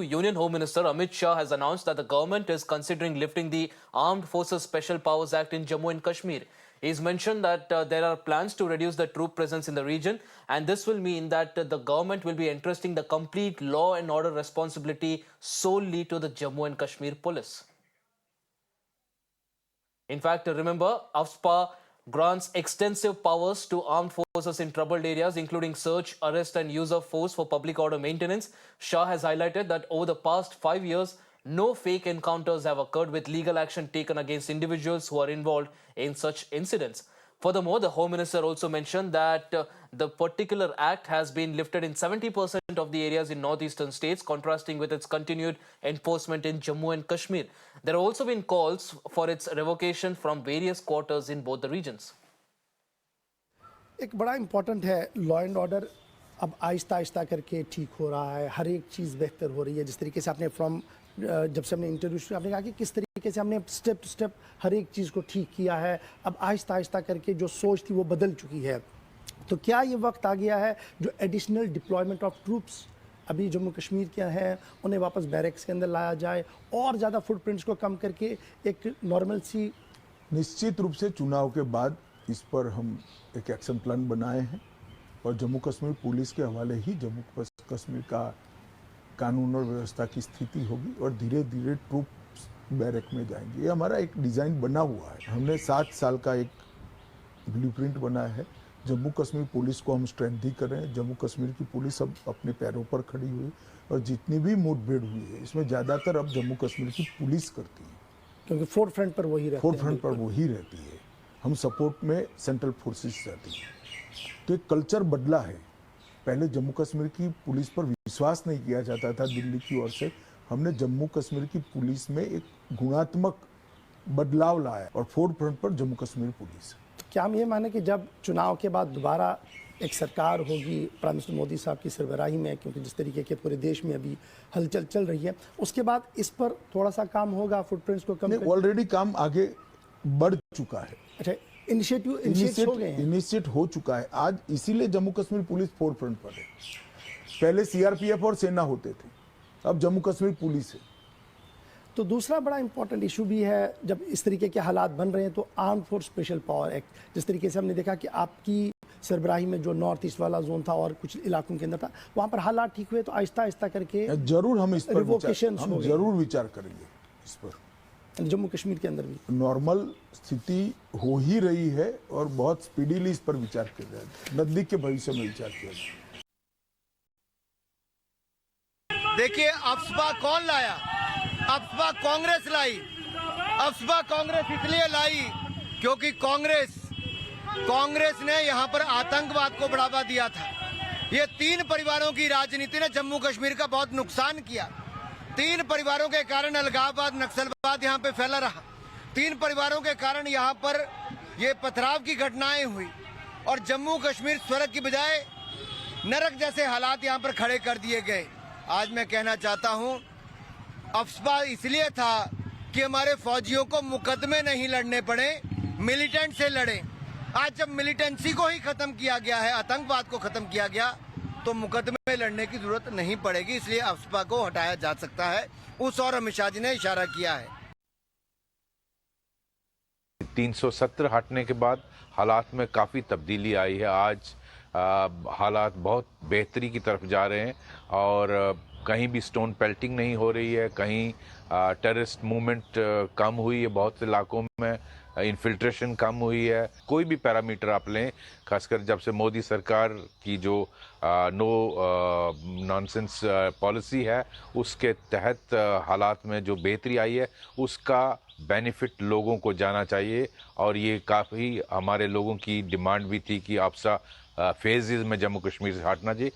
Union Home Minister Amit Shah has announced that the government is considering lifting the Armed Forces Special Powers Act in Jammu and Kashmir. He's mentioned that there are plans to reduce the troop presence in the region, and this will mean that the government will be entrusting the complete law and order responsibility solely to the Jammu and Kashmir police. In fact, remember, AFSPA grants extensive powers to armed forces in troubled areas, including search, arrest and use of force for public order maintenance. Shah has highlighted that over the past 5 years, no fake encounters have occurred with legal action taken against individuals who are involved in such incidents. Furthermore, the Home Minister also mentioned that the particular act has been lifted in 70% of the areas in northeastern states, contrasting with its continued enforcement in Jammu and Kashmir. There have also been calls for its revocation from various quarters in both the regions. एक बड़ा important है law and order अब आहिस्ता आहिस्ता करके ठीक हो रहा है, हर एक चीज़ बेहतर हो रही है। जिस तरीके से आपने जब से हमने इंटरव्यू शुरू आपने कहा कि किस तरीके से हमने स्टेप टू स्टेप हर एक चीज़ को ठीक किया है। अब आहिस्ता आहिस्ता करके जो सोच थी वो बदल चुकी है। तो क्या ये वक्त आ गया है जो एडिशनल डिप्लॉयमेंट ऑफ ट्रूप्स अभी जम्मू कश्मीर के हैं उन्हें वापस बैरक्स के अंदर लाया जाए और ज़्यादा फुटप्रिंट्स को कम करके एक नॉर्मल सी। निश्चित रूप से चुनाव के बाद इस पर हम एक एक्शन प्लान बनाए हैं और जम्मू कश्मीर पुलिस के हवाले ही जम्मू कश्मीर का कानून और व्यवस्था की स्थिति होगी और धीरे धीरे ट्रूप्स बैरक में जाएंगे। ये हमारा एक डिज़ाइन बना हुआ है। हमने 7 साल का एक ब्लूप्रिंट बनाया है। जम्मू कश्मीर पुलिस को हम स्ट्रेंथी कर रहे हैं। जम्मू कश्मीर की पुलिस अब अपने पैरों पर खड़ी हुई और जितनी भी मुठभेड़ हुई है इसमें ज़्यादातर अब जम्मू कश्मीर की पुलिस करती है, क्योंकि फोर्थ फ्रंट पर वही रहती है। हम सपोर्ट में सेंट्रल फोर्सेस रहती हैं। तो एक कल्चर बदला है। पहले जम्मू कश्मीर की पुलिस पर विश्वास नहीं किया जाता था दिल्ली की ओर से। हमने जम्मू कश्मीर की पुलिस में एक गुणात्मक बदलाव लाया और फोर्थ फ्रंट पर जम्मू कश्मीर पुलिस। तो क्या हम ये माने कि जब चुनाव के बाद दोबारा एक सरकार होगी प्राइम मिनिस्टर मोदी साहब की सरबराही में, क्योंकि जिस तरीके के पूरे देश में अभी हलचल चल रही है, उसके बाद इस पर थोड़ा सा काम होगा फुटप्रिंट्स को कम? ऑलरेडी काम आगे बढ़ चुका है। अच्छा, इनिशिएट हो चुका है आज, इसीलिए Jammu Kashmir police fourth front पर है। पहले सीआरपीएफ और सेना होते थे, अब जम्मू कश्मीर पुलिस है। तो दूसरा बड़ा इंपॉर्टेंट इशू भी है, जब इस तरीके के हालात बन रहे हैं तो arm force special power act, जिस तरीके से हमने देखा कि आपकी सरबराही में जो नॉर्थ ईस्ट वाला जोन था और कुछ इलाकों के अंदर था, वहां पर हालात ठीक हुए तो आहिस्ता आहिस्ता करके जरूर हम इस पर जरूर विचार करेंगे। इस पर जम्मू कश्मीर के अंदर भी नॉर्मल स्थिति हो ही रही है और बहुत स्पीडीली इस पर विचार किया जाए। नजदीक के भविष्य में विचार किया जाए। देखिए, अफस्पा कौन लाया? अफस्पा कांग्रेस लाई। अफस्पा कांग्रेस इसलिए लाई क्योंकि कांग्रेस ने यहाँ पर आतंकवाद को बढ़ावा दिया था। ये 3 परिवारों की राजनीति ने जम्मू कश्मीर का बहुत नुकसान किया। 3 परिवारों के कारण अलगाववाद, नक्सलवाद यहाँ पे फैला रहा। 3 परिवारों के कारण यहाँ पर ये पथराव की घटनाएं हुई और जम्मू कश्मीर स्वर्ग की बजाय नरक जैसे हालात यहाँ पर खड़े कर दिए गए। आज मैं कहना चाहता हूँ, अफस्पा इसलिए था कि हमारे फौजियों को मुकदमे नहीं लड़ने पड़े, मिलिटेंट से लड़े। आज जब मिलिटेंसी को ही खत्म किया गया है, आतंकवाद को खत्म किया गया, तो मुकदमे लड़ने की जरूरत नहीं पड़ेगी। इसलिए अफस्पा को हटाया जा सकता है। उस और अमित शाह जी ने इशारा किया है। 370 हटने के बाद हालात में काफ़ी तब्दीली आई है। आज हालात बहुत बेहतरी की तरफ जा रहे हैं और कहीं भी स्टोन पेल्टिंग नहीं हो रही है, कहीं टेररिस्ट मूवमेंट कम हुई है, बहुत से इलाकों में इन्फिल्ट्रेशन कम हुई है। कोई भी पैरामीटर आप लें, खासकर जब से मोदी सरकार की जो नो नॉनसेंस पॉलिसी है उसके तहत हालात में जो बेहतरी आई है उसका बेनिफिट लोगों को जाना चाहिए। और ये काफ़ी हमारे लोगों की डिमांड भी थी कि आपसा फेजेस में जम्मू कश्मीर से हटना चाहिए।